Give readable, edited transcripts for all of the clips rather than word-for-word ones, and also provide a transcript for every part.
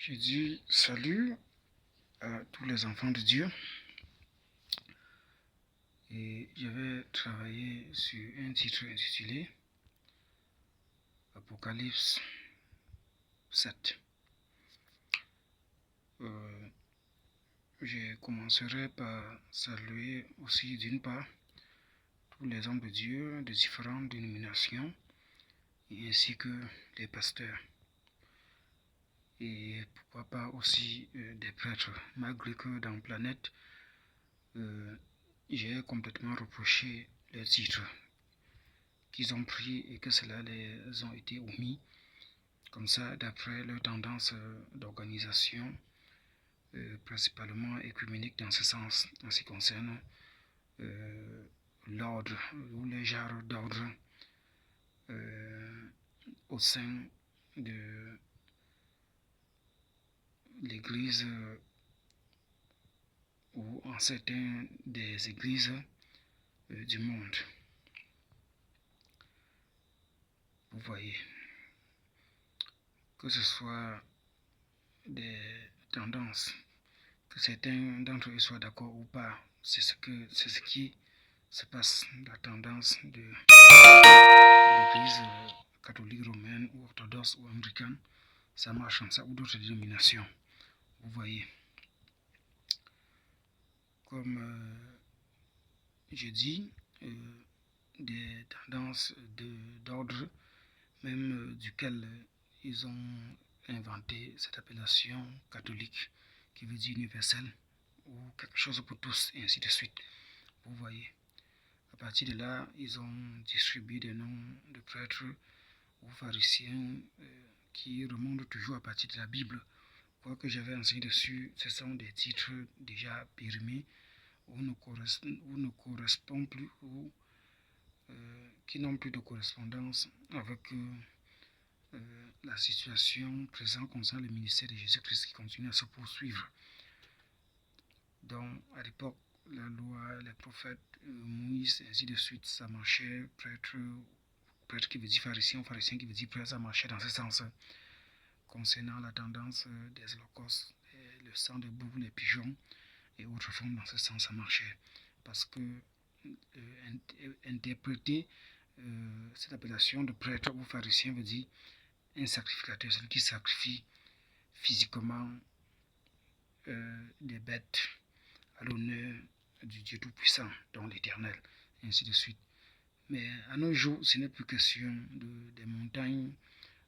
J'ai dit salut à tous les enfants de Dieu et je vais travailler sur un titre intitulé Apocalypse 7. Je commencerai par saluer aussi d'une part tous les hommes de Dieu de différentes dénominations et ainsi que les pasteurs. Et pourquoi pas aussi des prêtres, malgré que dans Planète, j'ai complètement reproché les titres qu'ils ont pris et que cela les ont été omis, comme ça d'après leur tendance d'organisation, principalement écuménique dans ce sens, en ce qui concerne l'ordre ou les genres d'ordre au sein de l'Église ou en certaines des églises du monde. Vous voyez, que ce soit des tendances, que certains d'entre eux soient d'accord ou pas, c'est ce qui se passe, la tendance de l'Église catholique romaine ou orthodoxe ou américaine, ça marche comme ça, ou d'autres dénominations. Vous voyez, comme je dis, des tendances d'ordre, même duquel ils ont inventé cette appellation catholique, qui veut dire universelle, ou quelque chose pour tous, et ainsi de suite. Vous voyez, à partir de là, ils ont distribué des noms de prêtres ou pharisiens qui remontent toujours à partir de la Bible. Quoi que j'avais enseigné dessus, ce sont des titres déjà périmés ou ne correspondent plus ou qui n'ont plus de correspondance avec la situation présente concernant le ministère de Jésus-Christ qui continue à se poursuivre. Donc, à l'époque, la loi, les prophètes, Moïse, ainsi de suite, ça marchait, prêtre qui veut dire pharisien qui veut dire prêtre, ça marchait dans ce sens. Concernant la tendance des holocaustes, le sang de boucs, les pigeons et autres formes, dans ce sens, ça marchait. Parce que interpréter cette appellation de prêtre ou pharisien veut dire un sacrificateur, celui qui sacrifie physiquement des bêtes à l'honneur du Dieu Tout-Puissant, donc l'Éternel, et ainsi de suite. Mais à nos jours, ce n'est plus question des montagnes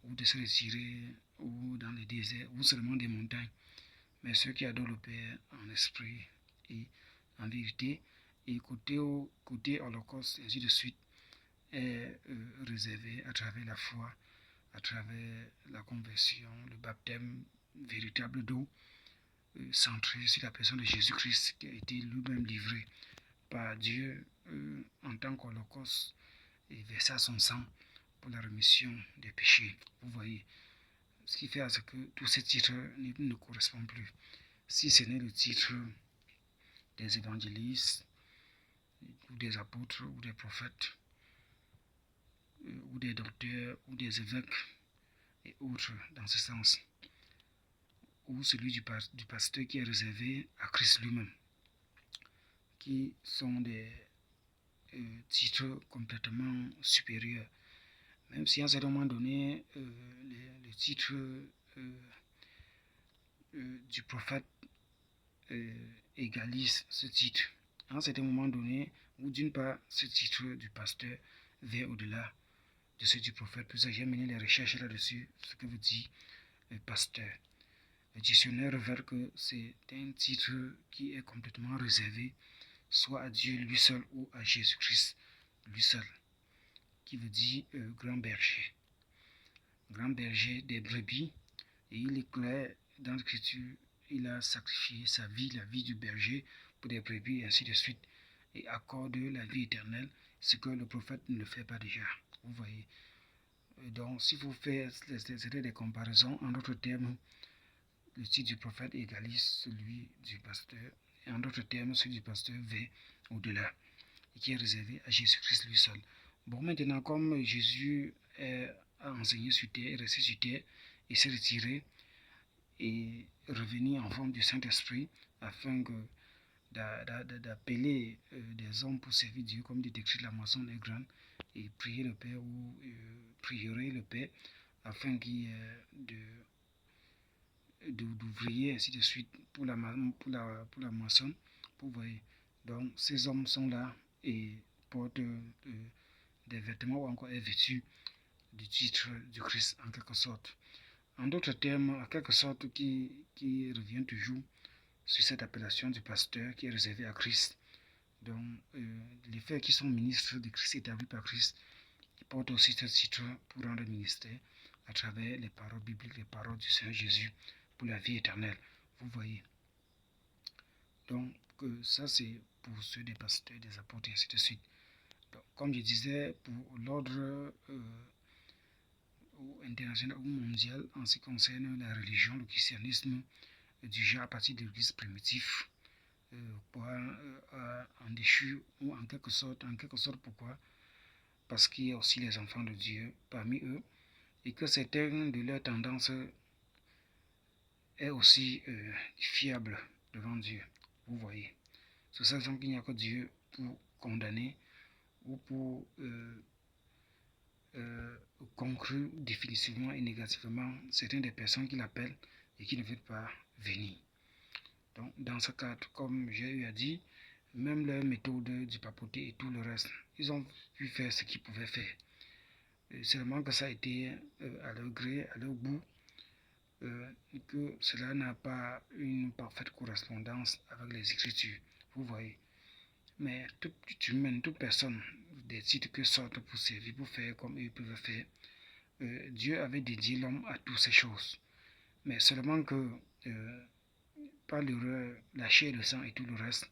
ou de se retirer ou dans les déserts ou seulement des montagnes. Mais ceux qui adorent le Père en esprit et en vérité, et côté holocauste, et ainsi de suite, est réservé à travers la foi, à travers la conversion, le baptême véritable d'eau, centré sur la personne de Jésus-Christ qui a été lui-même livré par Dieu en tant qu'holocauste et versa son sang pour la rémission des péchés. Vous voyez, ce qui fait à ce que tous ces titres ne correspondent plus. Si ce n'est le titre des évangélistes, ou des apôtres, ou des prophètes, ou des docteurs, ou des évêques, et autres dans ce sens, ou celui du pasteur qui est réservé à Christ lui-même, qui sont des titres complètement supérieurs. Même si à un certain moment donné, le titre du prophète égalise ce titre. À un certain moment donné, ou d'une part, ce titre du pasteur va au-delà de ce du prophète. Puis j'ai mené les recherches là-dessus, ce que veut dire le pasteur. Le dictionnaire révèle que c'est un titre qui est complètement réservé soit à Dieu lui seul ou à Jésus-Christ lui seul, qui veut dire grand berger des brebis. Et il est clair dans l'Écriture, il a sacrifié sa vie, la vie du berger pour des brebis et ainsi de suite, et accorde la vie éternelle, ce que le prophète ne le fait pas déjà. Vous voyez. Donc, si vous faites des comparaisons, en d'autres termes, le titre du prophète égalise celui du pasteur, et en d'autres termes, celui du pasteur va au-delà, et qui est réservé à Jésus-Christ lui seul. Bon, maintenant, comme Jésus a enseigné sur terre, est resté sur terre, et s'est retiré, et revenir en forme du Saint-Esprit afin d'appeler des hommes pour servir Dieu, comme dit écrit, la moisson est grande, et prier le Père ou prieurez le Père afin qu'il y ait d'ouvriers, ainsi de suite, pour la moisson. Vous voyez, donc ces hommes sont là et portent des vêtements ou encore est vêtu du titre du Christ en quelque sorte. En d'autres termes, en quelque sorte, qui revient toujours sur cette appellation du pasteur qui est réservée à Christ. Donc, les frères qui sont ministres de Christ établis par Christ, ils portent aussi ce titre pour rendre ministère à travers les paroles bibliques, les paroles du Seigneur Jésus pour la vie éternelle. Vous voyez. Donc, ça c'est pour ceux des pasteurs, des apôtres et ainsi de suite. Donc, comme je disais, pour l'ordre international ou mondial en ce qui concerne la religion, le christianisme, déjà à partir de l'église primitive, en déchu ou en quelque sorte pourquoi? Parce qu'il y a aussi les enfants de Dieu parmi eux et que certaines de leurs tendances est aussi fiable devant Dieu. Vous voyez. C'est ça qu'il n'y a que Dieu pour condamner ou pour conclure définitivement et négativement certaines des personnes qui l'appellent et qui ne veulent pas venir. Donc, dans ce cadre, comme j'ai eu à dire, même leur méthode du papoter et tout le reste, ils ont pu faire ce qu'ils pouvaient faire. Seulement que ça a été à leur gré, à leur goût, que cela n'a pas une parfaite correspondance avec les Écritures. Vous voyez. Mais toute humaine, toute personne, des titres que sortent pour servir, pour faire comme eux peuvent faire, Dieu avait dédié l'homme à toutes ces choses. Mais seulement que par l'erreur, la chair, le sang et tout le reste,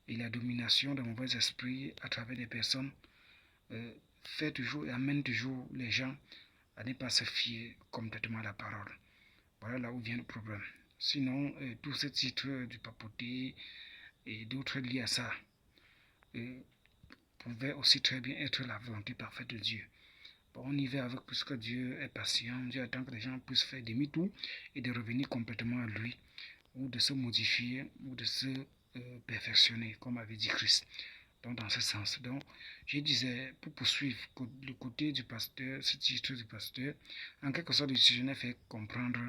et la domination des mauvais esprits à travers des personnes, fait toujours et amène toujours les gens à ne pas se fier complètement à la parole. Voilà là où vient le problème. Sinon, tous ces titres du papoter et d'autres liés à ça pouvaient aussi très bien être la volonté parfaite de Dieu. Bon, on y va avec, puisque Dieu est patient, Dieu attend que les gens puissent faire demi-tour et de revenir complètement à lui, ou de se modifier, ou de se perfectionner, comme avait dit Christ. Donc, dans ce sens. Donc, je disais, pour poursuivre le côté du pasteur, ce titre du pasteur, en quelque sorte, le sujet fait comprendre,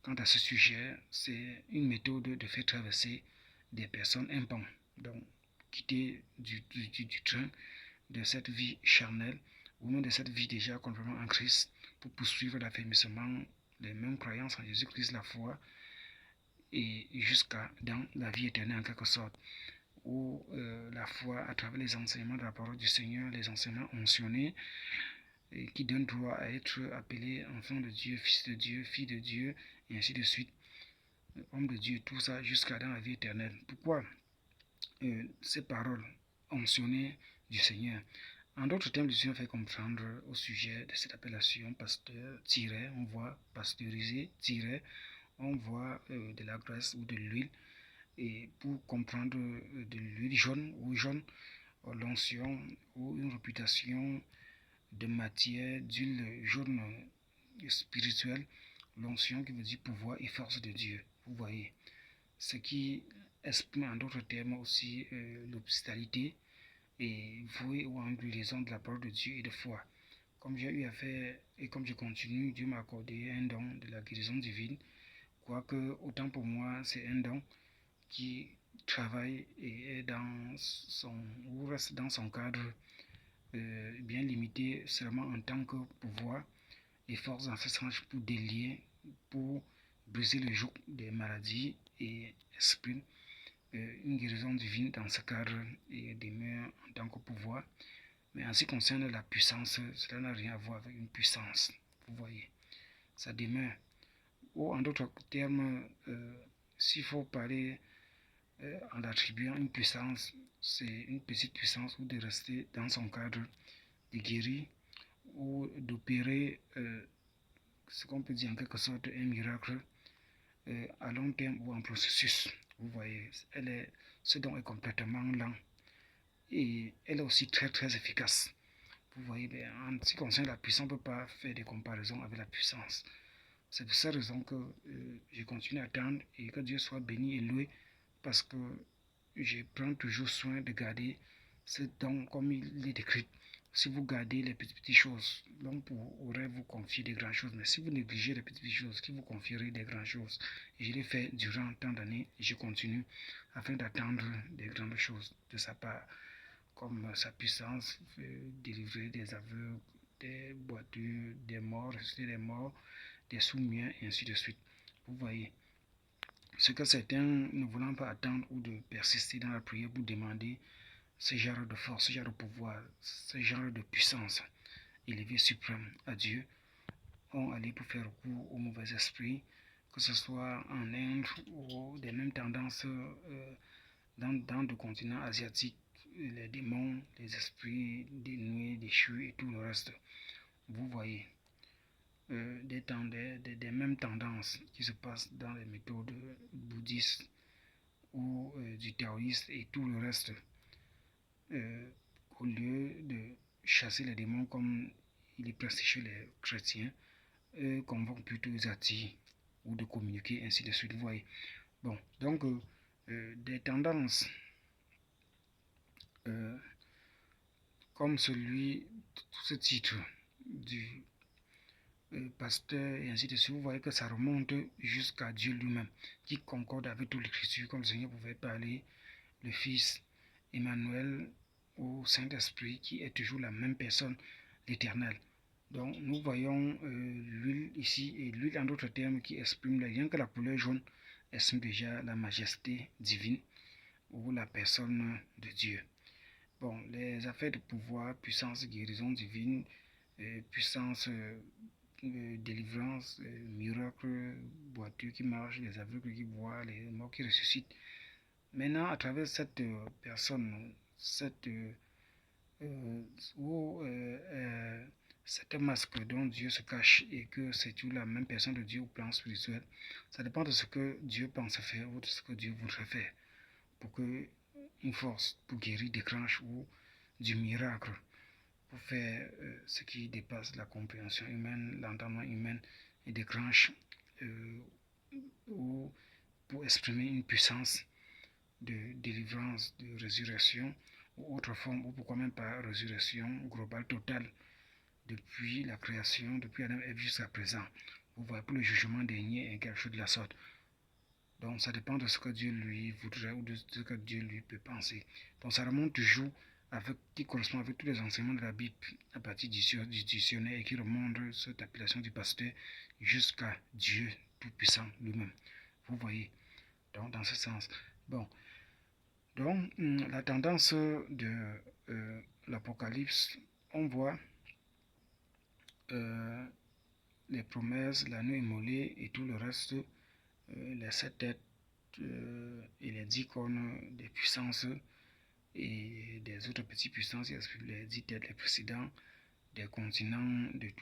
quant à ce sujet, c'est une méthode de faire traverser des personnes un pont. Donc, quitter du train de cette vie charnelle, ou même de cette vie déjà complètement en Christ, pour poursuivre l'affermissement des mêmes croyances en Jésus-Christ, la foi, et jusqu'à dans la vie éternelle en quelque sorte, où la foi à travers les enseignements de la parole du Seigneur, les enseignements mentionnés, et qui donnent droit à être appelé enfant de Dieu, fils de Dieu, fille de Dieu, et ainsi de suite, homme de Dieu, tout ça jusqu'à dans la vie éternelle. Pourquoi ces paroles mentionnées du Seigneur? En d'autres termes, le Seigneur fait comprendre au sujet de cette appellation pasteur, on voit pasteurisé, on voit de la graisse ou de l'huile, et pour comprendre de l'huile jaune ou jaune, l'onction ou une réputation de matière d'huile jaune spirituelle, l'onction qui veut dire pouvoir et force de Dieu. Vous voyez, ce qui exprime en d'autres termes aussi l'hospitalité et vouée ou en liaison de la parole de Dieu et de foi. Comme j'ai eu à faire et comme je continue, Dieu m'a accordé un don de la guérison divine, quoique autant pour moi c'est un don qui travaille et est dans son, ou reste dans son cadre bien limité seulement en tant que pouvoir et force dans ce sens pour délier, pour briser le joug des maladies et exprime une guérison divine dans ce cadre et demeure en tant que pouvoir. Mais en ce qui concerne la puissance, cela n'a rien à voir avec une puissance. Vous voyez, ça demeure. Ou en d'autres termes, s'il faut parler en attribuant une puissance, c'est une petite puissance ou de rester dans son cadre de guérir ou d'opérer ce qu'on peut dire en quelque sorte un miracle à long terme ou en processus. Vous voyez, ce don est complètement lent et elle est aussi très très efficace. Vous voyez, en ce qui concerne la puissance, on ne peut pas faire des comparaisons avec la puissance. C'est pour cette raison que je continue à attendre et que Dieu soit béni et loué parce que je prends toujours soin de garder ce don comme il est écrit. Si vous gardez les petites choses, l'homme pourrait vous confier des grandes choses. Mais si vous négligez les petites choses, qui vous confierez des grandes choses. Et je l'ai fait durant tant d'années et je continue afin d'attendre des grandes choses de sa part, comme sa puissance, délivrer des aveugles, des boiteux, des morts, ressusciter des morts, des sous-miens, et ainsi de suite. Vous voyez, ce que certains ne voulant pas attendre ou de persister dans la prière pour demander ce genre de force, ce genre de pouvoir, ce genre de puissance élevée suprême à Dieu, ont allé pour faire recours aux mauvais esprits, que ce soit en Inde ou des mêmes tendances dans le continent asiatique, les démons, les esprits dénoués, déchus et tout le reste. Vous voyez, des mêmes tendances qui se passent dans les méthodes bouddhistes ou du taoïste et tout le reste. Au lieu de chasser les démons comme il est presque chez les chrétiens, convoquent plutôt les athées ou de communiquer ainsi de suite. Vous voyez. Bon, donc des tendances comme celui, ce titre du pasteur et ainsi de suite, vous voyez que ça remonte jusqu'à Dieu lui-même, qui concorde avec toute l'écriture, comme le Seigneur pouvait parler, le Fils, Emmanuel, au Saint-Esprit, qui est toujours la même personne, l'Éternel. Donc nous voyons l'huile ici, et l'huile en d'autres termes qui exprime rien que la couleur jaune exprime déjà la majesté divine ou la personne de Dieu. Bon, les affaires de pouvoir, puissance, guérison divine, puissance, délivrance, miracle, boiteux qui marche, les aveugles qui voient, les morts qui ressuscitent. Maintenant, à travers cette personne, cette masque dont Dieu se cache et que c'est toujours la même personne de Dieu au plan spirituel, ça dépend de ce que Dieu pense faire ou de ce que Dieu voudrait faire pour que une force pour guérir déclenche ou du miracle pour faire ce qui dépasse la compréhension humaine, l'entendement humain et déclenche ou pour exprimer une puissance de délivrance, de résurrection ou autre forme, ou pourquoi même pas résurrection globale totale depuis la création, depuis Adam et Ève jusqu'à présent. Vous voyez, pour le jugement dernier et quelque chose de la sorte. Donc ça dépend de ce que Dieu lui voudrait ou de ce que Dieu lui peut penser. Donc ça remonte toujours avec, qui correspond avec tous les enseignements de la Bible à partir du dictionnaire et qui remonte cette appellation du pasteur jusqu'à Dieu Tout-Puissant lui-même. Vous voyez, donc dans ce sens. Bon, donc la tendance de l'Apocalypse, on voit les promesses, l'agneau immolé et tout le reste, les 7 têtes et les 10 cornes des puissances et des autres petites puissances, les 10 têtes, les précédents, des continents, de tout.